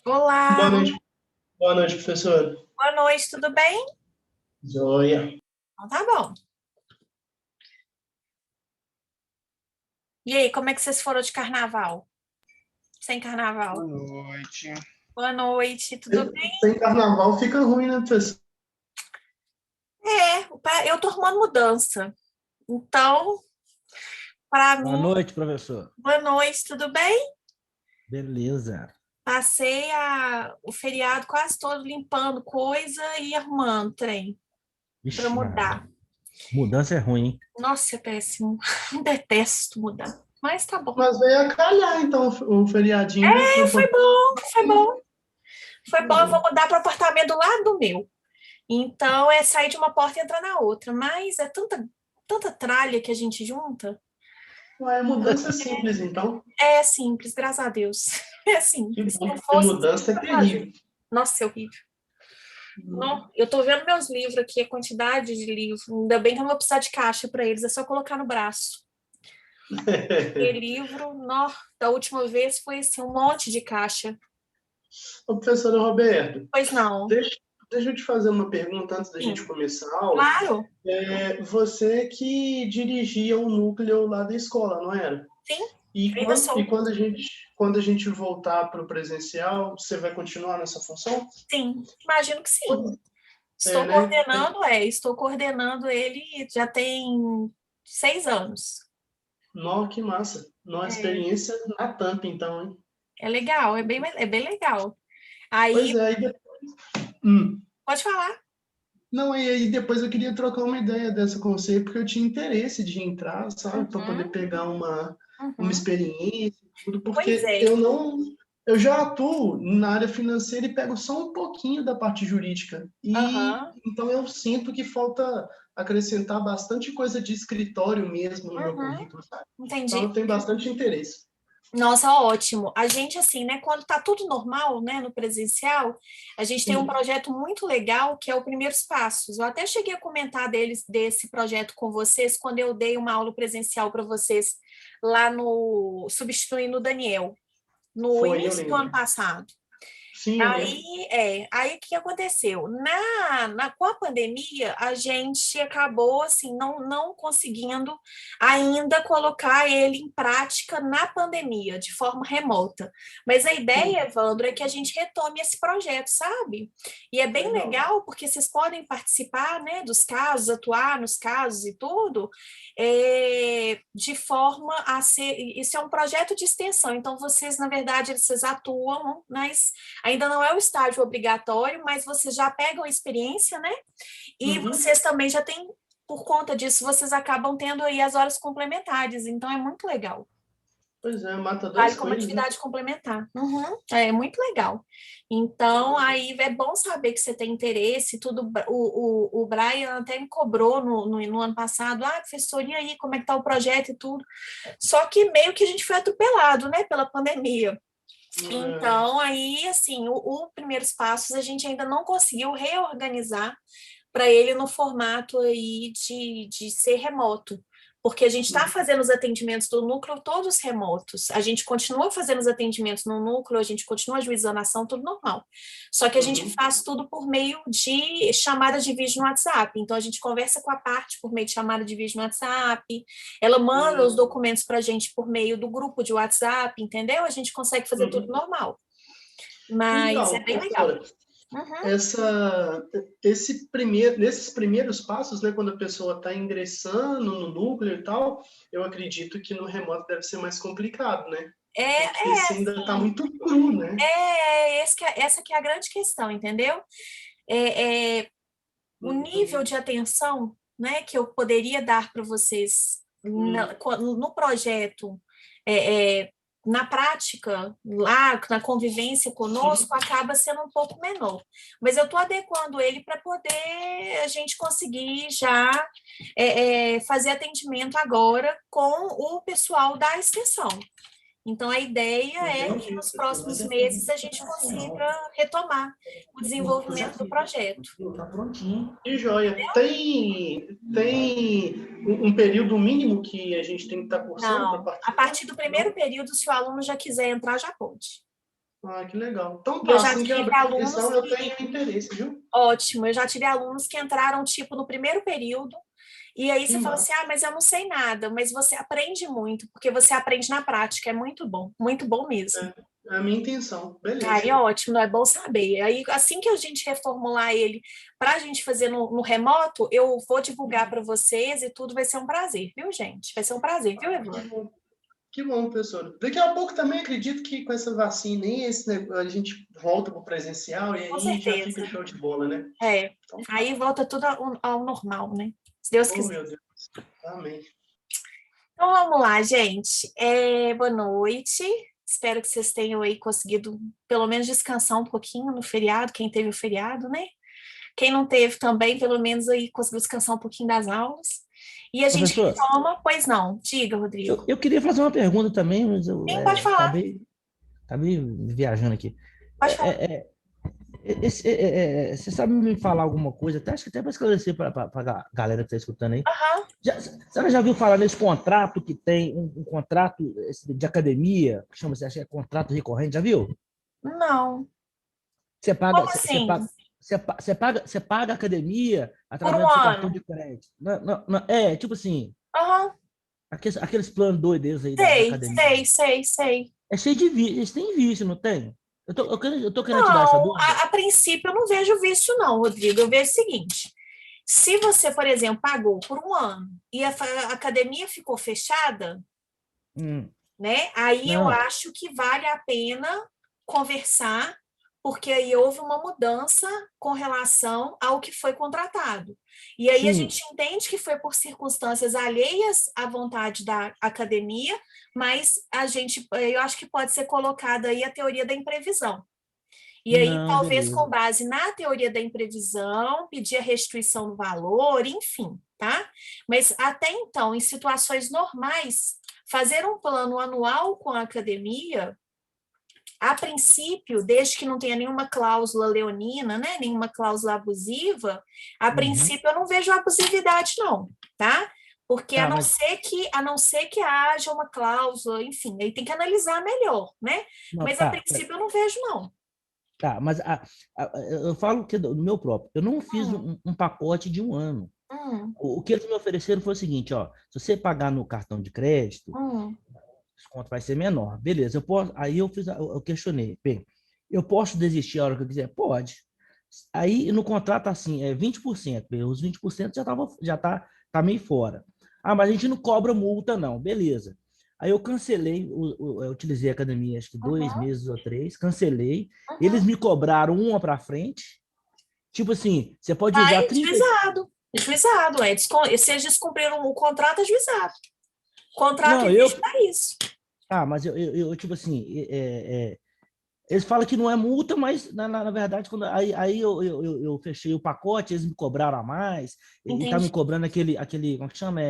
Olá, Boa noite, professor. boa noite, tudo bem? Joia. Então tá bom. E aí, como é que vocês foram de carnaval? Sem carnaval? Boa noite. Boa noite, tudo bem? Sem carnaval fica ruim, né, professor? Eu tô arrumando mudança. Então, para Boa mim, noite, professor. boa noite, tudo bem? Beleza. Passei o feriado quase todo limpando coisa e arrumando trem para Vixe, Maria. mudar. Mudança é ruim, hein? Nossa, é péssimo. Detesto mudar. Mas tá bom. Mas veio a calhar, então, o feriadinho, né? Foi bom, foi bom. Foi bom, eu vou mudar para o apartamento do lado do meu. Então, é sair de uma porta e entrar na outra. Mas é tanta tralha que a gente junta. Ué, mudança simples, então. É simples, graças a Deus. É Que simples. Se bom, não porque fosse, mudança é eu fazia. terrível. Nossa, é horrível. Não, eu tô vendo meus livros aqui, a quantidade de livros. Ainda bem que eu não vou precisar de caixa para eles, é só colocar no braço. E livro, nó, da última vez foi assim, um monte de caixa. Ô, professor Roberto, Pois não. deixa, deixa eu te fazer uma pergunta antes da gente Sim, começar a aula. claro. Você que dirigia o núcleo lá da escola, não era? Sim, E ainda quando, e sou. quando a gente voltar para o presencial, você vai continuar nessa função? Sim, imagino que sim. É, Estou né? coordenando, estou coordenando ele já tem 6 anos. Nossa, que massa. Nossa, É, experiência na tampa, então, hein? é legal, é bem legal. Pois Aí, é, hum. pode falar. Não, e aí depois eu queria trocar uma ideia dessa com você, porque eu tinha interesse de entrar, sabe, para poder Uhum, pegar uma uhum. experiência, tudo, Pois porque é. eu já atuo na área financeira e pego só um pouquinho da parte jurídica. E Aham, então eu sinto que falta acrescentar bastante coisa de escritório mesmo no meu uhum. currículo, sabe? Então Entendi. eu tenho bastante interesse. Nossa, ótimo. A gente, assim, né, quando tá tudo normal, né, no presencial, a gente tem um Hum, projeto muito legal que é o Primeiros Passos. Eu até cheguei a comentar desse projeto com vocês quando eu dei uma aula presencial para vocês lá no, substituindo o Daniel, no Foi, eu início do ano lembro. passado. Sim, eu lembro. Aí o que aconteceu? Com a pandemia, a gente acabou assim não conseguindo ainda colocar ele em prática na pandemia, de forma remota. Mas a Sim, ideia, Evandro, é que a gente retome esse projeto, sabe? E é bem legal. legal porque vocês podem participar, né, dos casos, atuar nos casos e tudo, de forma a ser. Isso é um projeto de extensão, então vocês, na verdade, vocês atuam, mas ainda não é o estágio obrigatório, mas vocês já pegam a experiência, né? E Uhum. vocês também já têm, por conta disso, vocês acabam tendo aí as horas complementares, então é muito legal. Pois é, mata Vale dois como coelhos, né? atividade complementar. Uhum, é muito legal. Então, aí é bom saber que você tem interesse, tudo. O Brian até me cobrou no ano passado, professor, e aí, como é que tá o projeto e tudo. Só que meio que a gente foi atropelado, né, pela pandemia. É, Então, aí, assim, o Primeiros Passos a gente ainda não conseguiu reorganizar para ele no formato aí de ser remoto, porque a gente está uhum, fazendo os atendimentos do núcleo todos remotos, a gente continua fazendo os atendimentos no núcleo, a gente continua ajuizando a ação, tudo normal. Só que a gente uhum, faz tudo por meio de chamada de vídeo no WhatsApp. Então, a gente conversa com a parte por meio de chamada de vídeo no WhatsApp, ela manda os uhum, documentos para a gente por meio do grupo de WhatsApp, entendeu? A gente consegue fazer tudo uhum. normal. Mas é Então, bem legal. professora, Uhum. nesses primeiros passos, né, quando a pessoa está ingressando no núcleo e tal, eu acredito que no remoto deve ser mais complicado, né? Porque você ainda está Assim, muito cru, né? essa que é a grande questão, entendeu? É, é o nível Uhum, de atenção, né, que eu poderia dar para vocês uhum, no projeto, é, é, na prática, lá na convivência uhum, conosco, acaba sendo um pouco menor. Mas eu estou adequando ele para poder a gente conseguir já fazer atendimento agora com o pessoal da extensão. Então, a ideia é que entendi, nos professor. próximos meses a gente consiga retomar o desenvolvimento do projeto. Tá prontinho. Que joia. Tem um período mínimo que a gente tem que estar cursando para Não, a participar? partir do primeiro Não? período, se o aluno já quiser entrar, já pode. Ah, que legal. Então Eu tá, já assim que eu tive abrir a alunos inscrição, eu que... tenho interesse, viu? Ótimo, eu já tive alunos que entraram, tipo, no primeiro período, e aí Que você fala assim, massa. mas eu não sei nada, mas você aprende muito, porque você aprende na prática, é muito bom mesmo. É a minha intenção. Aí, Beleza. ótimo, não é bom saber. Aí, assim que a gente reformular ele para a gente fazer no remoto, eu vou divulgar para vocês e tudo vai ser um prazer, viu, gente? Vai ser um prazer, viu, Que Evandro? bom. Que bom, professor. Daqui a pouco também acredito que com essa vacina e a gente volta para o presencial e Com aí já fica certeza. show de bola, né? É. Então Aí tá. volta tudo ao normal, né? Se Deus Oh, quiser. meu Deus. Amém. Então vamos lá, gente. Boa noite. Espero que vocês tenham aí conseguido pelo menos descansar um pouquinho no feriado, quem teve o feriado, né? Quem não teve também, pelo menos aí conseguiu descansar um pouquinho das aulas. E a gente Professor, retoma, pois não. Diga, Rodrigo. eu queria fazer uma pergunta também, mas eu Sim, pode falar. acabei viajando aqui. Pode falar. Você sabe me falar alguma coisa? Acho que até para esclarecer para a galera que está escutando aí. Aham. Você já viu falar nesse contrato que tem um contrato de academia, que chama-se, acho que é contrato recorrente, já viu? Não. Você paga, Como você assim? paga, você paga a academia Por através um do seu cartão ano? de crédito. É, tipo assim, Aham. aqueles planos doidos aí da Sei, academia. sei, sei, sei. É cheio de vício, eles têm vício, não tem? Eu tô querendo tirar essa Não, dúvida. a princípio eu não vejo vício, não, Rodrigo. Eu vejo o seguinte: se você, por exemplo, pagou por um ano e a academia ficou fechada, Hum, né? Aí eu não, acho que vale a pena conversar, porque aí houve uma mudança com relação ao que foi contratado. E aí a sim, gente entende que foi por circunstâncias alheias à vontade da academia, mas eu acho que pode ser colocada aí a teoria da imprevisão. E aí, não, talvez com beleza. base na teoria da imprevisão, pedir a restituição do valor, enfim, tá? Mas até então, em situações normais, fazer um plano anual com a academia, a princípio, desde que não tenha nenhuma cláusula leonina, né, nenhuma cláusula abusiva, a Uhum. princípio eu não vejo abusividade, não, tá? Porque Tá, mas, a não ser que haja uma cláusula, enfim, aí tem que analisar melhor, né? não, Mas a tá, princípio eu não vejo, não. tá, mas eu falo que do meu próprio, eu não fiz Hum, um pacote de um ano. hum. O que eles me ofereceram foi o seguinte, ó, se você pagar no cartão de crédito, Hum, o desconto vai ser menor. Beleza, eu posso, aí eu fiz, eu questionei, bem, eu posso desistir a hora que eu quiser? Pode. Aí no contrato assim, é 20%, bem, os 20% tá meio fora. Ah, mas a gente não cobra multa não, beleza. Aí eu cancelei, eu utilizei a academia acho que dois uhum, meses ou três, cancelei. Eles uhum. me cobraram uma para frente. Tipo assim, você pode usar Aí, 30. juizado. Juizado, se eles descumpriram o contrato, é juizado. O contrato Não, existe para isso. mas tipo assim, eles falam que não é multa, mas na verdade, aí eu fechei o pacote, eles me cobraram a mais, e tá me Entendi, cobrando como que chama?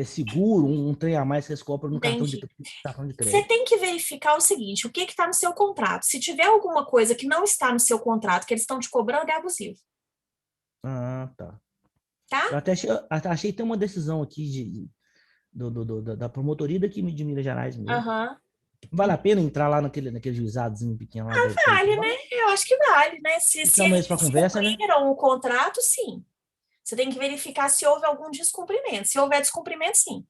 Seguro, um trem a mais que eles cobram no entendi. cartão de Você crédito. tem que verificar o seguinte: o que está no seu contrato? Se tiver alguma coisa que não está no seu contrato, que eles estão te cobrando, é abusivo, Ah, tá. tá? Até achei que tem uma decisão aqui da promotoria daqui de Minas Gerais mesmo. Aham. Vale a pena entrar lá naquele juizadozinho pequeno lá da Vale, né? Itaibá? Eu acho que vale, né? Se, E se chama eles eles para conversa, né? descumpriram o contrato, sim. Você tem que verificar se houve algum descumprimento. Se houver descumprimento, sim.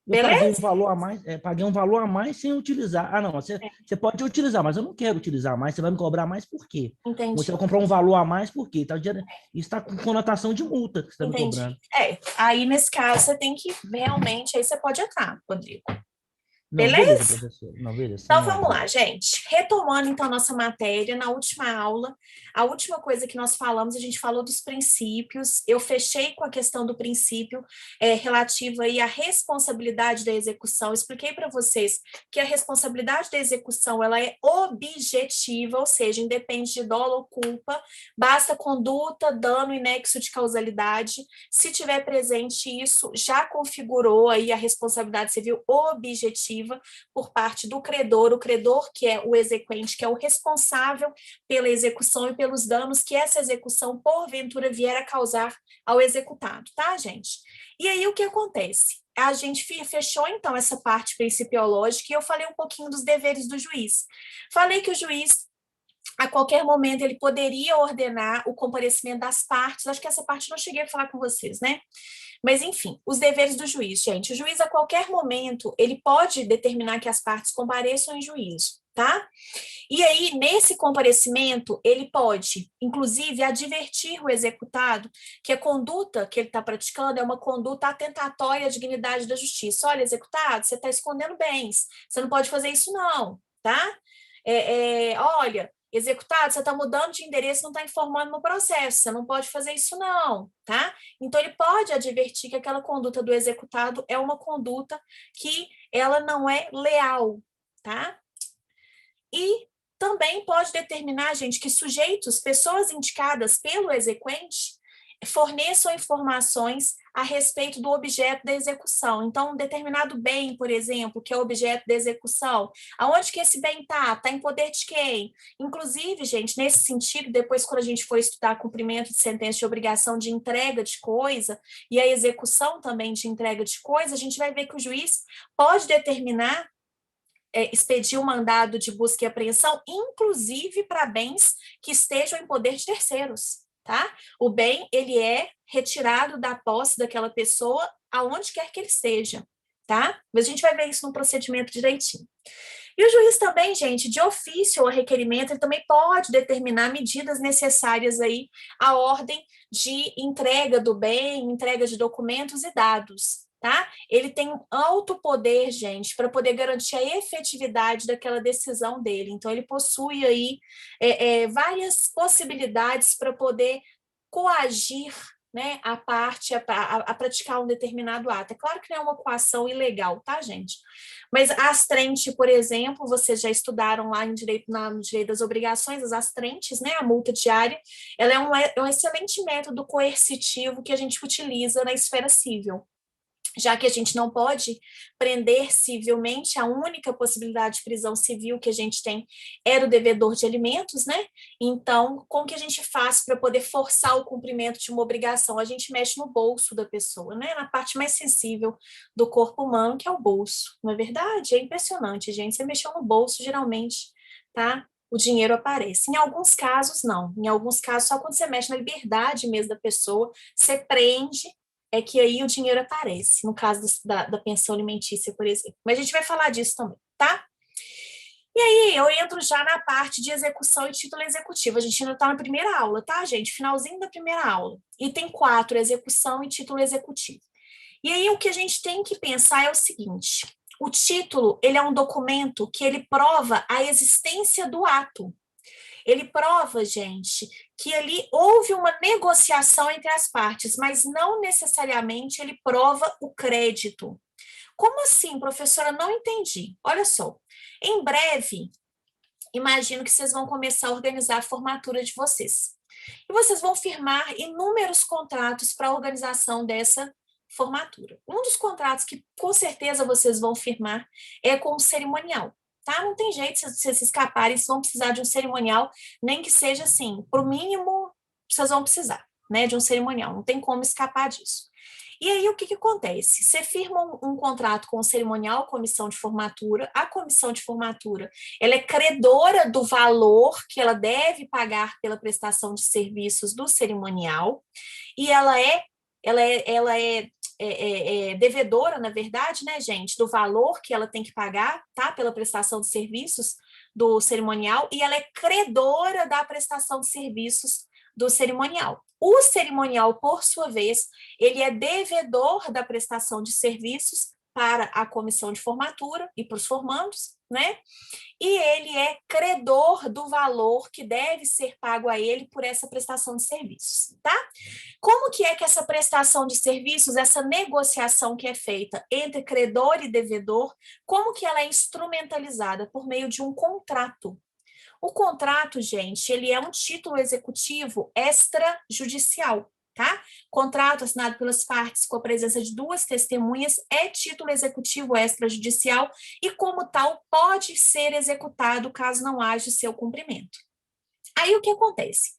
Eu paguei um Beleza? valor a mais, paguei um valor a mais sem utilizar. Ah, não, você pode utilizar, mas eu não quero utilizar mais. Você vai me cobrar mais por quê? Você Entendi. vai comprar um valor a mais por quê? Isso está com conotação de multa que você está me Entendi. cobrando. Aí nesse caso você tem que realmente, aí você pode entrar, Rodrigo. Não, beleza, Beleza? professor. Não, beleza, sem Então nenhuma vamos lá, dúvida. gente. Retomando então a nossa matéria, na última aula, a última coisa que nós falamos, a gente falou dos princípios. Eu fechei com a questão do princípio relativo aí à responsabilidade da execução. Expliquei para vocês que a responsabilidade da execução ela é objetiva, ou seja, independe de dolo ou culpa, basta conduta, dano e nexo de causalidade. Se tiver presente isso, já configurou aí a responsabilidade civil objetiva por parte do credor, o credor que é o exequente, que é o responsável pela execução e pelos danos que essa execução porventura vier a causar ao executado, tá, gente? E aí o que acontece? a gente fechou, então, essa parte principiológica e eu falei um pouquinho dos deveres do juiz. Falei que o juiz, a qualquer momento, ele poderia ordenar o comparecimento das partes. Acho que essa parte eu não cheguei a falar com vocês, né? Mas, enfim, os deveres do juiz, gente. O juiz, a qualquer momento, ele pode determinar que as partes compareçam em juízo, tá? E aí, nesse comparecimento, ele pode, inclusive, advertir o executado que a conduta que ele está praticando é uma conduta atentatória à dignidade da justiça. Olha, executado, você está escondendo bens, você não pode fazer isso não, tá? Olha, executado, você está mudando de endereço, não está informando no processo, você não pode fazer isso não, tá? Então, ele pode advertir que aquela conduta do executado é uma conduta que ela não é leal, tá? E também pode determinar, gente, que sujeitos, pessoas indicadas pelo exequente, forneçam informações a respeito do objeto da execução. Então, um determinado bem, por exemplo, que é o objeto da execução, aonde que esse bem está? Está em poder de quem? Inclusive, gente, nesse sentido, depois quando a gente for estudar cumprimento de sentença de obrigação de entrega de coisa e a execução também de entrega de coisa, a gente vai ver que o juiz pode determinar expedir um mandado de busca e apreensão, inclusive para bens que estejam em poder de terceiros, tá? O bem, ele é retirado da posse daquela pessoa aonde quer que ele esteja, tá? Mas a gente vai ver isso no procedimento direitinho. E o juiz também, gente, de ofício ou a requerimento, ele também pode determinar medidas necessárias aí à ordem de entrega do bem, entrega de documentos e dados, tá? Ele tem um alto poder, gente, para poder garantir a efetividade daquela decisão dele. Então, ele possui aí várias possibilidades para poder coagir, né, a parte a praticar um determinado ato. É claro que não é uma coação ilegal, tá, gente? Mas a astrente, por exemplo, vocês já estudaram lá no direito das obrigações, as astrentes, né, a multa diária, ela é um excelente método coercitivo que a gente utiliza na esfera civil. Já que a gente não pode prender civilmente, a única possibilidade de prisão civil que a gente tem era o devedor de alimentos, né? Então, como que a gente faz para poder forçar o cumprimento de uma obrigação? A gente mexe no bolso da pessoa, né? Na parte mais sensível do corpo humano, que é o bolso. Não é verdade? É impressionante, gente. Você mexeu no bolso, geralmente, tá? O dinheiro aparece. Em alguns casos, não. Em alguns casos, só quando você mexe na liberdade mesmo da pessoa, você prende, é que aí o dinheiro aparece, no caso da pensão alimentícia, por exemplo. Mas a gente vai falar disso também, tá? E aí eu entro já na parte de execução e título executivo. A gente ainda está na primeira aula, tá, gente? Finalzinho da primeira aula. Item 4, execução e título executivo. E aí o que a gente tem que pensar é o seguinte: o título, ele é um documento que ele prova a existência do ato. Ele prova, gente, que ali houve uma negociação entre as partes, mas não necessariamente ele prova o crédito. Como assim, professora? Não entendi. Olha só, em breve, imagino que vocês vão começar a organizar a formatura de vocês. E vocês vão firmar inúmeros contratos para a organização dessa formatura. Um dos contratos que com certeza vocês vão firmar é com o cerimonial. Tá? Não tem jeito, se vocês escaparem, vocês vão precisar de um cerimonial, nem que seja assim, por mínimo, vocês vão precisar, né, de um cerimonial, não tem como escapar disso. E aí, o que acontece? Você firma um contrato com o cerimonial, comissão de formatura, a comissão de formatura, ela é credora do valor que ela deve pagar pela prestação de serviços do cerimonial, e ela é devedora, na verdade, né, gente, do valor que ela tem que pagar, tá, pela prestação de serviços do cerimonial, e ela é credora da prestação de serviços do cerimonial. O cerimonial, por sua vez, ele é devedor da prestação de serviços para a comissão de formatura e para os formandos, né? E ele é credor do valor que deve ser pago a ele por essa prestação de serviços, tá? Como que é que essa prestação de serviços, essa negociação que é feita entre credor e devedor, como que ela é instrumentalizada? Por meio de um contrato. O contrato, gente, ele é um título executivo extrajudicial, tá? Contrato assinado pelas partes com a presença de duas testemunhas é título executivo extrajudicial e, como tal, pode ser executado caso não haja seu cumprimento. Aí, o que acontece?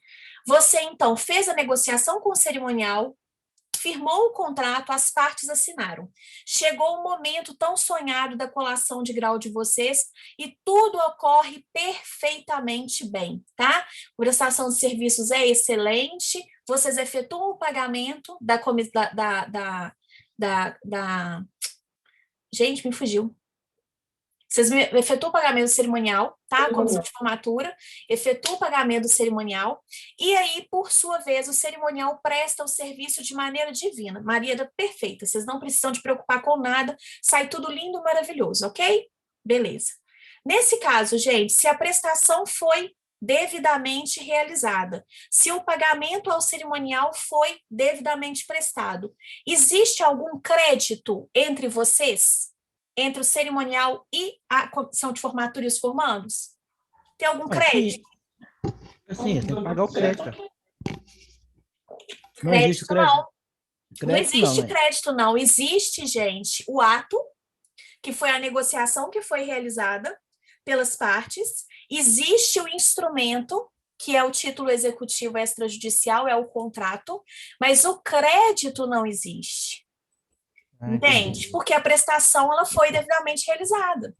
Você, então, fez a negociação com o cerimonial, firmou o contrato, as partes assinaram. Chegou o momento tão sonhado da colação de grau de vocês e tudo ocorre perfeitamente bem, tá? A prestação de serviços é excelente, vocês efetuam o pagamento Gente, me fugiu. Vocês efetuam o pagamento cerimonial, tá? A comissão de formatura efetua o pagamento cerimonial e aí, por sua vez, o cerimonial presta o serviço de maneira divina. Maria, perfeita. Vocês não precisam de preocupar com nada. Sai tudo lindo, maravilhoso, ok? Beleza. Nesse caso, gente, se a prestação foi devidamente realizada, se o pagamento ao cerimonial foi devidamente prestado, existe algum crédito entre vocês? Entre o cerimonial e a comissão de formatura e os formandos? Tem algum crédito? Sim, tem que pagar o crédito. Não existe crédito. Não existe crédito, não. Existe, gente, o ato, que foi a negociação que foi realizada pelas partes. Existe o instrumento, que é o título executivo extrajudicial, é o contrato, mas o crédito não existe. Entende? Porque a prestação ela foi devidamente realizada,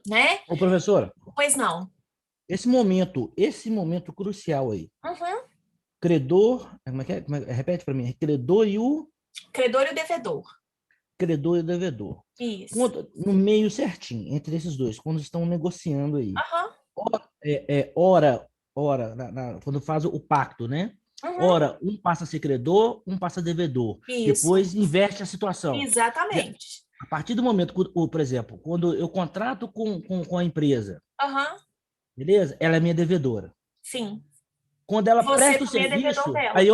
né? Ô, professora. Pois não. Esse momento crucial aí. Credor, repete para mim, credor e o devedor. Credor e o devedor. Isso. No meio certinho, entre esses dois, quando estão negociando aí. Ora, quando faz o pacto, né? Ora, um passa a ser credor, um passa a devedor. Isso. Depois inverte a situação. Exatamente. A partir do momento, por exemplo, quando eu contrato com a empresa, beleza? Ela é minha devedora. Sim. Quando ela presta o serviço, aí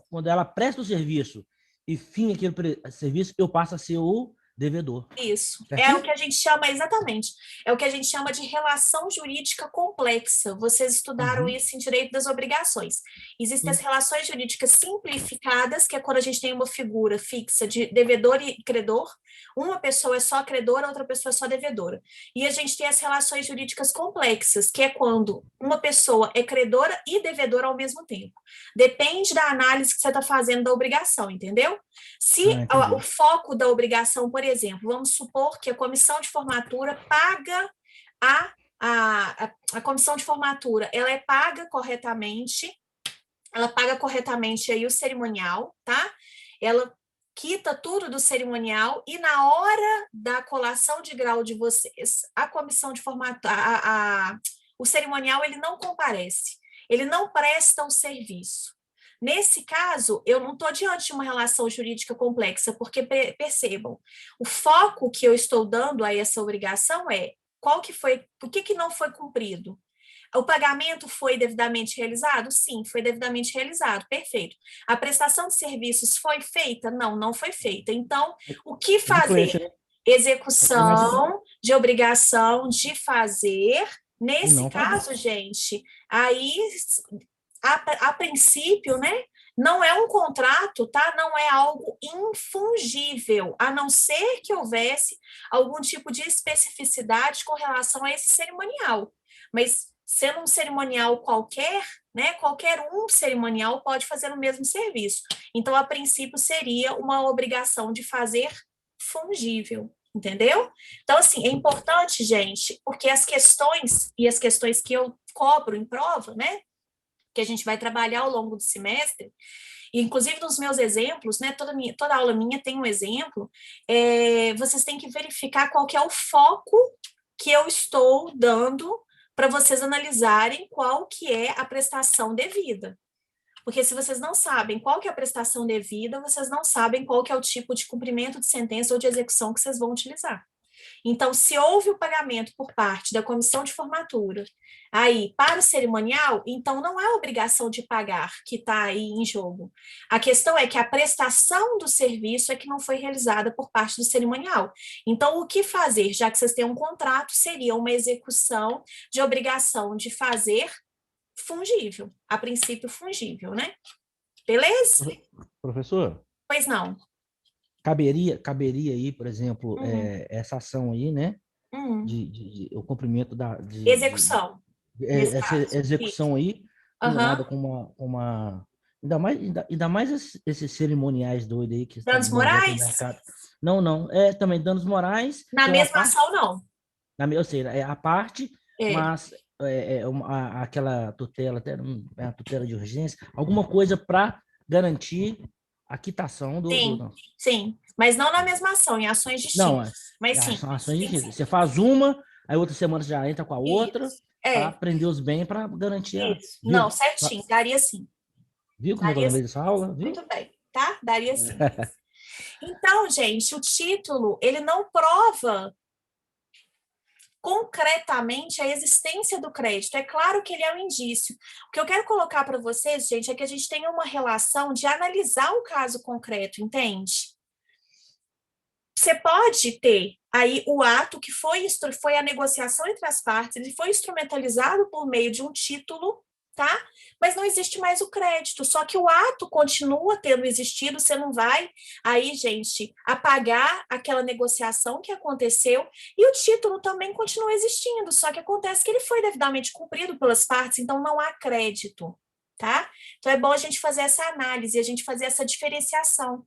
quando ela presta o serviço e fim aquele serviço, eu passo a ser o devedor. Isso. É o que a gente chama, exatamente, é o que a gente chama de relação jurídica complexa. Vocês estudaram isso em Direito das Obrigações. Existem as relações jurídicas simplificadas, que é quando a gente tem uma figura fixa de devedor e credor. Uma pessoa é só credora, outra pessoa é só devedora. E a gente tem as relações jurídicas complexas, que é quando uma pessoa é credora e devedora ao mesmo tempo. Depende da análise que você está fazendo da obrigação, entendeu? Se o foco da obrigação, por exemplo, vamos supor que a comissão de formatura paga a comissão de formatura, ela é paga corretamente, aí o cerimonial, tá? Ela quita tudo do cerimonial e na hora da colação de grau de vocês, a comissão de formatura, o cerimonial, ele não comparece, ele não presta o serviço. Nesse caso, eu não estou diante de uma relação jurídica complexa, porque percebam, o foco que eu estou dando a essa obrigação é o que não foi cumprido? O pagamento foi devidamente realizado? Sim, foi devidamente realizado, perfeito. A prestação de serviços foi feita? Não, não foi feita. Então, o que fazer? Execução de obrigação de fazer. Nesse caso, gente, aí, a princípio, né, não é um contrato, tá? Não é algo infungível, a não ser que houvesse algum tipo de especificidade com relação a esse cerimonial. Mas, sendo um cerimonial qualquer, né, qualquer um cerimonial pode fazer o mesmo serviço. Então, a princípio, seria uma obrigação de fazer fungível, entendeu? Então, assim, é importante, gente, porque as questões que eu cobro em prova, né, que a gente vai trabalhar ao longo do semestre, e inclusive nos meus exemplos, né, toda aula minha tem um exemplo, vocês têm que verificar qual que é o foco que eu estou dando para vocês analisarem qual que é a prestação devida. Porque se vocês não sabem qual que é a prestação devida, vocês não sabem qual que é o tipo de cumprimento de sentença ou de execução que vocês vão utilizar. Então, se houve o pagamento por parte da comissão de formatura aí para o cerimonial, então não é a obrigação de pagar que está aí em jogo. A questão é que a prestação do serviço é que não foi realizada por parte do cerimonial. Então, o que fazer, já que vocês têm um contrato, seria uma execução de obrigação de fazer fungível, a princípio fungível, né? Beleza? Professor? Pois não. Caberia aí, por exemplo, essa ação aí, né? O cumprimento execução. Essa execução aí, combinada com uma Ainda mais esses cerimoniais doidos aí que estão Danos dando volta no morais? mercado. Não. É também danos morais, Na tem uma mesma parte, ação, não. ou seja, é a parte, É. mas aquela tutela, a tutela de urgência, alguma coisa para garantir a quitação do Sim, não. sim. Mas não na mesma ação, em ações Não, distintas. Mas sim. são ações Sim, sim. distintas. Você faz uma, aí outra semana você já entra com a outra Isso. para É, prender os bens para garantir a. isso. Não, Viu? certinho. Daria sim. Viu como é que eu Daria lembrei sim. dessa aula? Viu? Muito bem, tá? Daria sim. Então, gente, o título, ele não prova concretamente a existência do crédito. É claro que ele é um indício. O que eu quero colocar para vocês, gente, é que a gente tenha uma relação de analisar o caso concreto, entende? Você pode ter aí o ato que foi a negociação entre as partes, ele foi instrumentalizado por meio de um título, tá? Mas não existe mais o crédito, só que o ato continua tendo existido, você não vai aí, gente, apagar aquela negociação que aconteceu, e o título também continua existindo, só que acontece que ele foi devidamente cumprido pelas partes, então não há crédito, tá? Então é bom a gente fazer essa análise, a gente fazer essa diferenciação,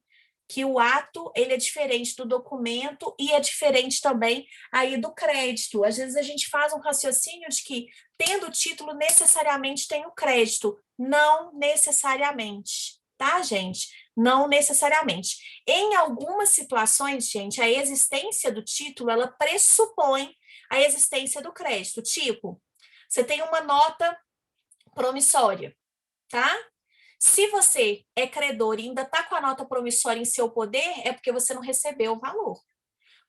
que o ato ele é diferente do documento e é diferente também aí do crédito. Às vezes a gente faz um raciocínio de que tendo o título necessariamente tem o crédito. Não necessariamente, tá, gente? Não necessariamente. Em algumas situações, gente, a existência do título ela pressupõe a existência do crédito. Tipo, você tem uma nota promissória, tá? Se você é credor e ainda está com a nota promissória em seu poder, é porque você não recebeu o valor.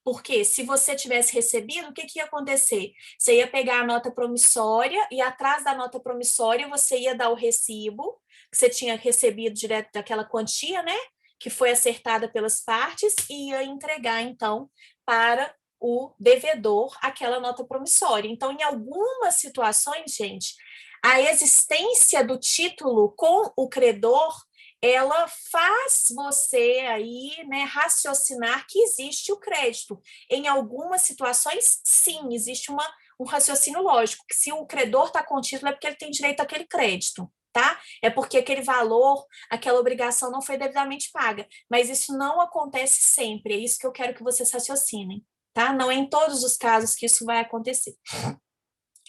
Porque se você tivesse recebido, o que ia acontecer? Você ia pegar a nota promissória e atrás da nota promissória você ia dar o recibo que você tinha recebido direto daquela quantia, né? Que foi acertada pelas partes e ia entregar, então, para o devedor aquela nota promissória. Então, em algumas situações, gente, a existência do título com o credor ela faz você aí, né, raciocinar que existe o crédito. Em algumas situações, sim, existe um raciocínio lógico, que se o credor está com o título é porque ele tem direito àquele crédito, tá? É porque aquele valor, aquela obrigação não foi devidamente paga. Mas isso não acontece sempre, é isso que eu quero que vocês raciocinem, tá? Não é em todos os casos que isso vai acontecer.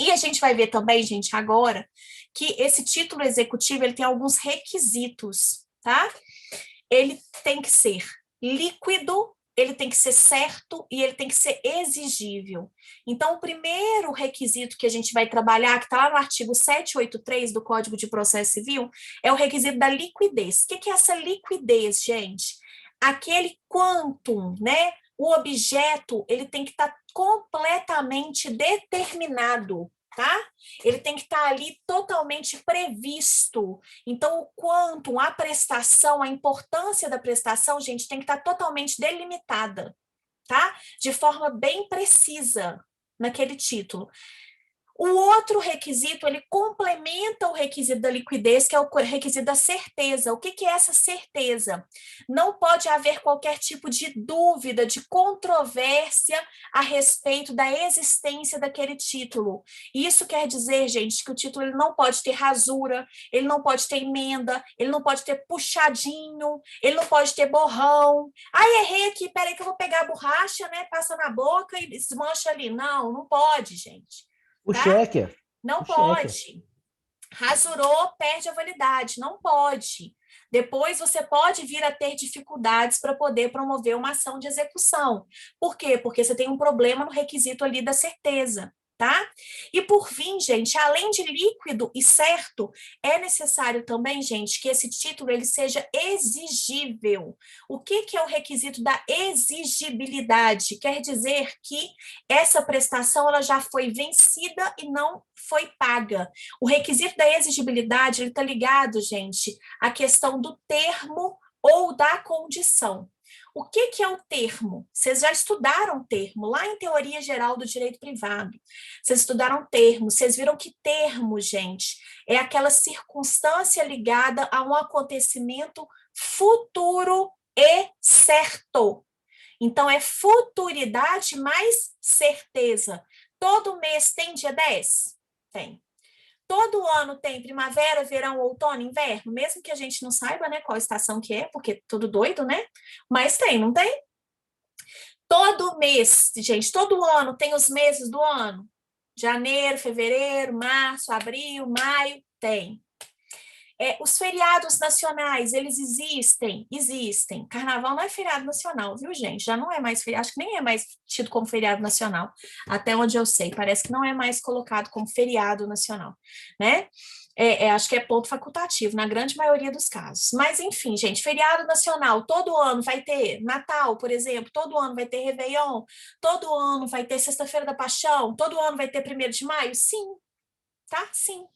E a gente vai ver também, gente, agora, que esse título executivo ele tem alguns requisitos, tá? Ele tem que ser líquido, ele tem que ser certo e ele tem que ser exigível. Então, o primeiro requisito que a gente vai trabalhar, que está lá no artigo 783 do Código de Processo Civil, é o requisito da liquidez. O que é essa liquidez, gente? Aquele quantum, né? O objeto, ele tem que estar completamente determinado, tá? Ele tem que estar ali totalmente previsto. Então, o quantum, a prestação, a importância da prestação, gente, tem que estar totalmente delimitada, tá? De forma bem precisa naquele título. O outro requisito, ele complementa o requisito da liquidez, que é o requisito da certeza. O que é essa certeza? Não pode haver qualquer tipo de dúvida, de controvérsia a respeito da existência daquele título. Isso quer dizer, gente, que o título ele não pode ter rasura, ele não pode ter emenda, ele não pode ter puxadinho, ele não pode ter borrão. Ai, errei aqui, peraí que eu vou pegar a borracha, né? Passa na boca e desmancha ali. Não, não pode, gente. O Tá? cheque. Não O cheque. pode. Rasurou, perde a validade. Não pode. Depois você pode vir a ter dificuldades para poder promover uma ação de execução. Por quê? Porque você tem um problema no requisito ali da certeza. Tá? E por fim, gente, além de líquido e certo, é necessário também, gente, que esse título ele seja exigível. O que é o requisito da exigibilidade? Quer dizer que essa prestação ela já foi vencida e não foi paga. O requisito da exigibilidade está ligado, gente, à questão do termo ou da condição. O que é o termo? Vocês já estudaram termo lá em Teoria Geral do Direito Privado. Vocês estudaram termo, vocês viram que termo, gente, é aquela circunstância ligada a um acontecimento futuro e certo. Então, é futuridade mais certeza. Todo mês tem dia 10? Tem. Todo ano tem primavera, verão, outono, inverno, mesmo que a gente não saiba, né, qual estação que é, porque tudo doido, né? Mas tem, não tem? Todo mês, gente, todo ano tem os meses do ano. Janeiro, fevereiro, março, abril, maio, tem. Os feriados nacionais, eles existem? Existem. Carnaval não é feriado nacional, viu, gente? Já não é mais feriado, acho que nem é mais tido como feriado nacional, até onde eu sei, parece que não é mais colocado como feriado nacional, né? Acho que é ponto facultativo, na grande maioria dos casos. Mas, enfim, gente, feriado nacional, todo ano vai ter Natal, por exemplo, todo ano vai ter Réveillon, todo ano vai ter Sexta-feira da Paixão, todo ano vai ter 1º de maio? Sim, tá? Sim.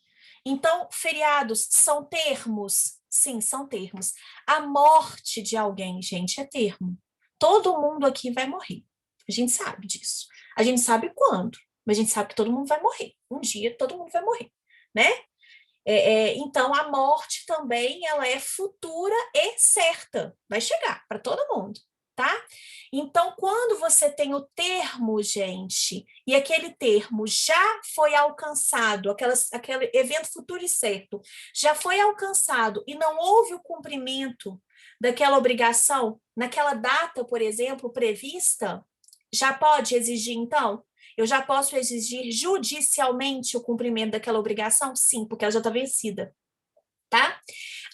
Então, feriados são termos? Sim, são termos. A morte de alguém, gente, é termo. Todo mundo aqui vai morrer. A gente sabe disso. A gente sabe quando, mas a gente sabe que todo mundo vai morrer. Um dia todo mundo vai morrer, né? Então, a morte também, ela é futura e certa. Vai chegar para todo mundo, tá? Então, quando você tem o termo, gente, e aquele termo já foi alcançado, aquele evento futuro e certo, já foi alcançado e não houve o cumprimento daquela obrigação naquela data, por exemplo, prevista, já pode exigir, então? Eu já posso exigir judicialmente o cumprimento daquela obrigação? Sim, porque ela já está vencida, tá?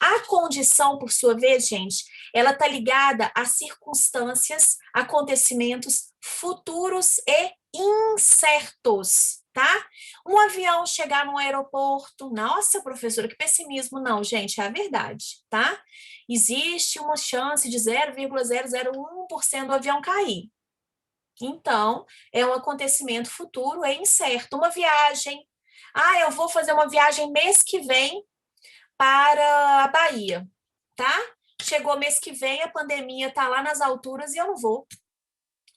A condição, por sua vez, gente, ela está ligada a circunstâncias, acontecimentos futuros e incertos, tá? Um avião chegar no aeroporto, nossa, professora, que pessimismo. Não, gente, é a verdade, tá? Existe uma chance de 0,001% do avião cair. Então, é um acontecimento futuro e incerto. Uma viagem. Eu vou fazer uma viagem mês que vem para a Bahia, tá? Chegou mês que vem, a pandemia está lá nas alturas e eu não vou.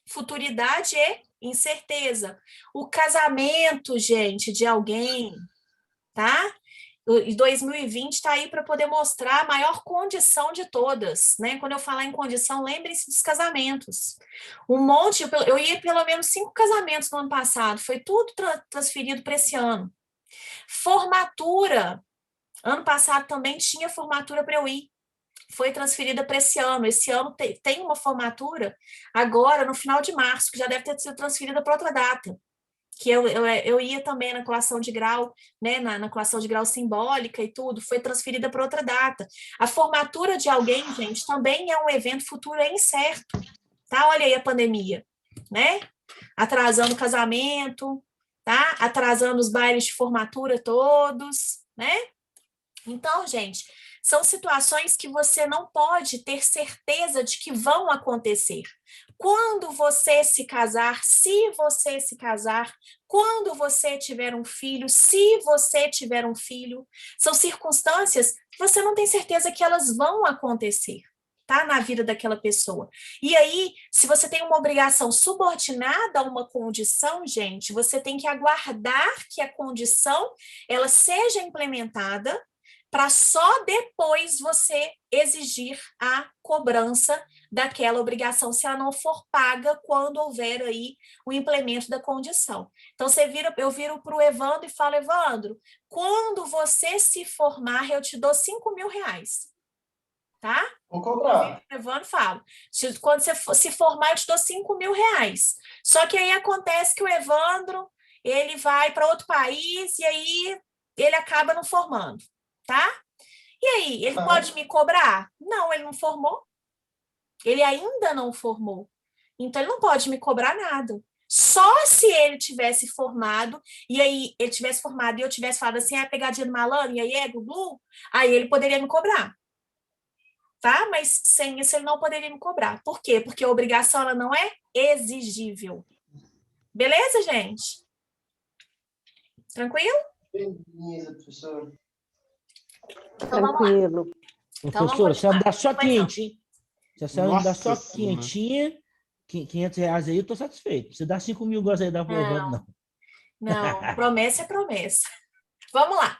Futuridade e incerteza. O casamento, gente, de alguém, tá? E 2020 está aí para poder mostrar a maior condição de todas, né? Quando eu falar em condição, lembrem-se dos casamentos. Eu ia pelo menos 5 casamentos no ano passado, foi tudo transferido para esse ano. Formatura, ano passado também tinha formatura para eu ir, foi transferida para esse ano. Esse ano tem uma formatura agora, no final de março, que já deve ter sido transferida para outra data. Que eu ia também na colação de grau, né, na colação de grau simbólica e tudo, foi transferida para outra data. A formatura de alguém, gente, também é um evento futuro e incerto, tá? Olha aí a pandemia, né? Atrasando o casamento, tá? Atrasando os bailes de formatura todos, né? Então, gente, são situações que você não pode ter certeza de que vão acontecer. Quando você se casar, se você se casar, quando você tiver um filho, se você tiver um filho, são circunstâncias que você não tem certeza que elas vão acontecer, tá? Na vida daquela pessoa. E aí, se você tem uma obrigação subordinada a uma condição, gente, você tem que aguardar que a condição ela seja implementada, para só depois você exigir a cobrança daquela obrigação, se ela não for paga quando houver aí o implemento da condição. Então, eu viro para o Evandro e falo, Evandro, quando você se formar, eu te dou R$5.000, tá? Vou cobrar. Eu Evandro falo, quando você se formar, eu te dou R$5.000. Só que aí acontece que o Evandro, ele vai para outro país e aí ele acaba não formando. Tá? E aí, ele pode me cobrar? Não, ele não formou. Ele ainda não formou. Então, ele não pode me cobrar nada. Só se ele tivesse formado, e aí ele tivesse formado e eu tivesse falado assim, pegadinha do malandro, e aí Gugu, aí ele poderia me cobrar. Tá? Mas sem isso ele não poderia me cobrar. Por quê? Porque a obrigação ela não é exigível. Beleza, gente? Tranquilo? Beleza, professor. Então, tranquilo. Professora, se ela me dá só quentinho, se a senhora me dá só Nossa Senhora. quentinha, R$500 aí, eu tô satisfeito. Você dá 5.000 igual aí, dá pro Evandro, não. Não, promessa é promessa. Vamos lá.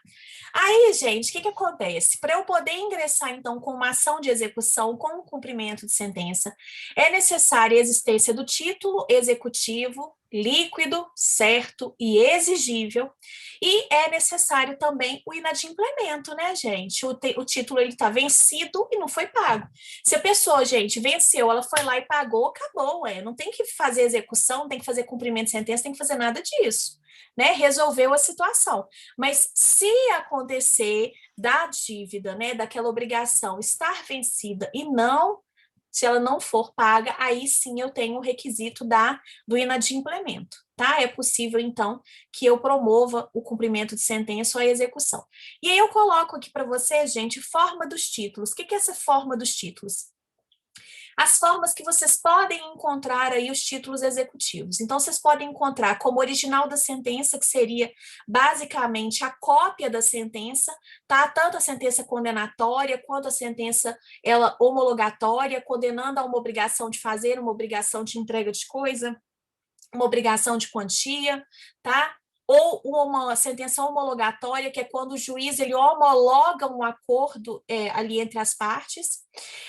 Aí, gente, o que acontece? Para eu poder ingressar, então, com uma ação de execução com o cumprimento de sentença, é necessária a existência do título executivo líquido, certo e exigível, e é necessário também o inadimplemento, né, gente? O título ele está vencido e não foi pago. Se a pessoa, gente, venceu, ela foi lá e pagou, acabou, não tem que fazer execução, não tem que fazer cumprimento de sentença, não tem que fazer nada disso, né? Resolveu a situação. Mas se acontecer da dívida, né, daquela obrigação estar vencida e se ela não for paga, aí sim eu tenho o requisito do inadimplemento, tá? É possível, então, que eu promova o cumprimento de sentença ou a execução. E aí eu coloco aqui para você, gente, forma dos títulos. O que é essa forma dos títulos? As formas que vocês podem encontrar aí os títulos executivos. Então, vocês podem encontrar como original da sentença, que seria basicamente a cópia da sentença, tá? Tanto a sentença condenatória quanto a sentença homologatória, condenando a uma obrigação de fazer, uma obrigação de entrega de coisa, uma obrigação de quantia, tá? Ou uma sentença homologatória, que é quando o juiz ele homologa um acordo ali entre as partes.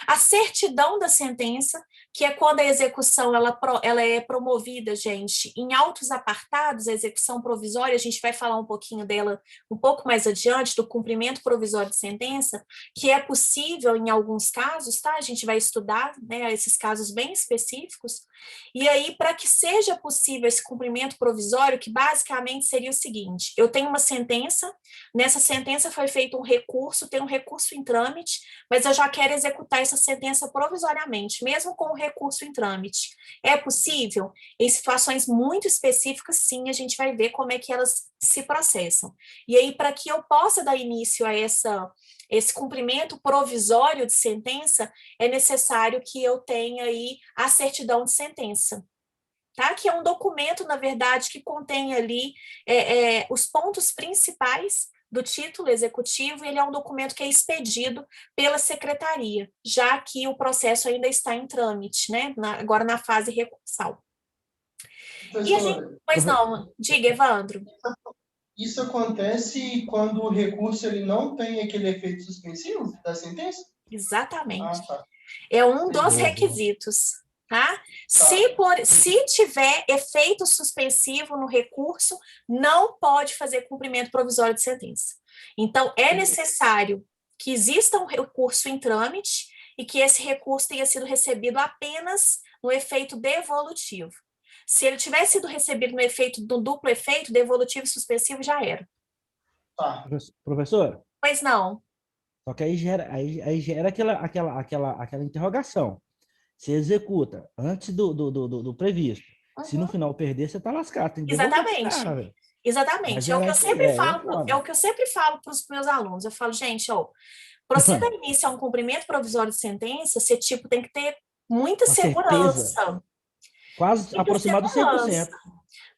A certidão da sentença, que é quando a execução ela é promovida, gente, em autos apartados, a execução provisória, a gente vai falar um pouquinho dela um pouco mais adiante, do cumprimento provisório de sentença, que é possível em alguns casos, tá? A gente vai estudar, né, esses casos bem específicos. E aí, para que seja possível esse cumprimento provisório, que basicamente seria o seguinte: eu tenho uma sentença, nessa sentença foi feito um recurso, tem um recurso em trâmite, mas eu já quero executar essa sentença provisoriamente, mesmo com o recurso em trâmite. É possível? Em situações muito específicas, sim, a gente vai ver como é que elas se processam. E aí, para que eu possa dar início a esse cumprimento provisório de sentença, é necessário que eu tenha aí a certidão de sentença, tá? Que é um documento, na verdade, que contém ali os pontos principais do título executivo, e ele é um documento que é expedido pela secretaria, já que o processo ainda está em trâmite, né? Agora na fase recursal. E a gente... Pois não, diga, Evandro. Isso acontece quando o recurso ele não tem aquele efeito suspensivo da sentença? Exatamente. Tá. É um dos requisitos, tá? Se tiver efeito suspensivo no recurso, não pode fazer cumprimento provisório de sentença. Então, é necessário que exista um recurso em trâmite e que esse recurso tenha sido recebido apenas no efeito devolutivo. Se ele tivesse sido recebido no duplo efeito, devolutivo e suspensivo, já era. Tá. Professor? Pois não. Só que aí gera aquela interrogação. Você executa antes do previsto. Uhum. Se no final perder, você está lascado. Tem que Exatamente. cara, Exatamente. É o que eu sempre falo para os meus alunos. Eu falo, gente, para você dar início a um cumprimento provisório de sentença, você tem que ter muita segurança. Certeza. Quase aproximado de 100%.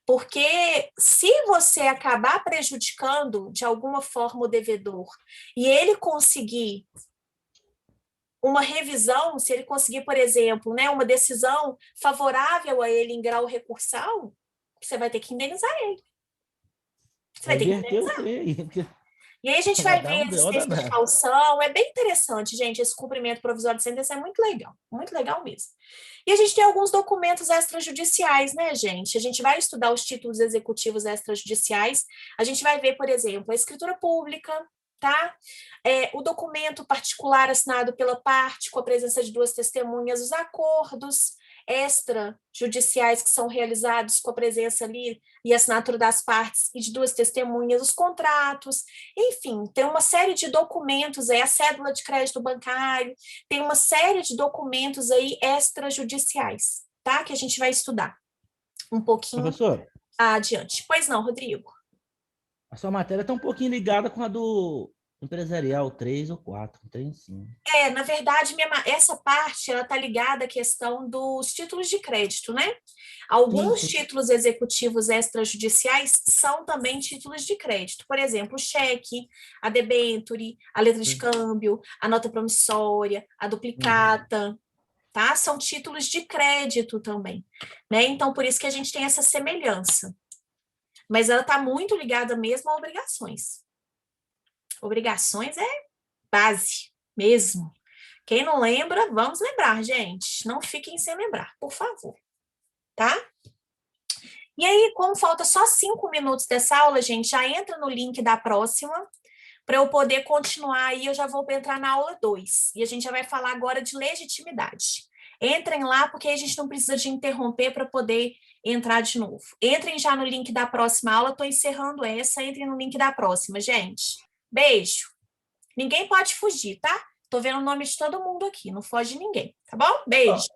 Porque se você acabar prejudicando de alguma forma o devedor e ele conseguir uma revisão, se ele conseguir, por exemplo, né, uma decisão favorável a ele em grau recursal, você vai ter que indenizar ele. Você vai ter que indenizar. E aí a gente vai ver as despesas de caução, é bem interessante, gente, esse cumprimento provisório de sentença é muito legal mesmo. E a gente tem alguns documentos extrajudiciais, né, gente? A gente vai estudar os títulos executivos extrajudiciais, a gente vai ver, por exemplo, a escritura pública, tá? O documento particular assinado pela parte, com a presença de duas testemunhas, os acordos extrajudiciais que são realizados com a presença ali e assinatura das partes e de duas testemunhas, os contratos, enfim, tem uma série de documentos aí, a cédula de crédito bancário, tem uma série de documentos aí extrajudiciais, tá? Que a gente vai estudar um pouquinho adiante. Pois não, Rodrigo? A sua matéria está um pouquinho ligada com a do empresarial 3 ou 4, não tem sim. Na verdade, essa parte ela está ligada à questão dos títulos de crédito, né? Alguns títulos executivos extrajudiciais são também títulos de crédito. Por exemplo, o cheque, a debenture, a letra de câmbio, a nota promissória, a duplicata, tá? São títulos de crédito também, né? Então, por isso que a gente tem essa semelhança. Mas ela está muito ligada mesmo a obrigações. Obrigações é base mesmo. Quem não lembra, vamos lembrar, gente. Não fiquem sem lembrar, por favor. Tá? E aí, como falta só 5 minutos dessa aula, gente, já entra no link da próxima, para eu poder continuar aí, eu já vou entrar na aula 2. E a gente já vai falar agora de legitimidade. Entrem lá, porque a gente não precisa de interromper para poder entrar de novo. Entrem já no link da próxima aula, estou encerrando essa, entrem no link da próxima, gente. Beijo. Ninguém pode fugir, tá? Tô vendo o nome de todo mundo aqui, não foge ninguém, tá bom? Beijo.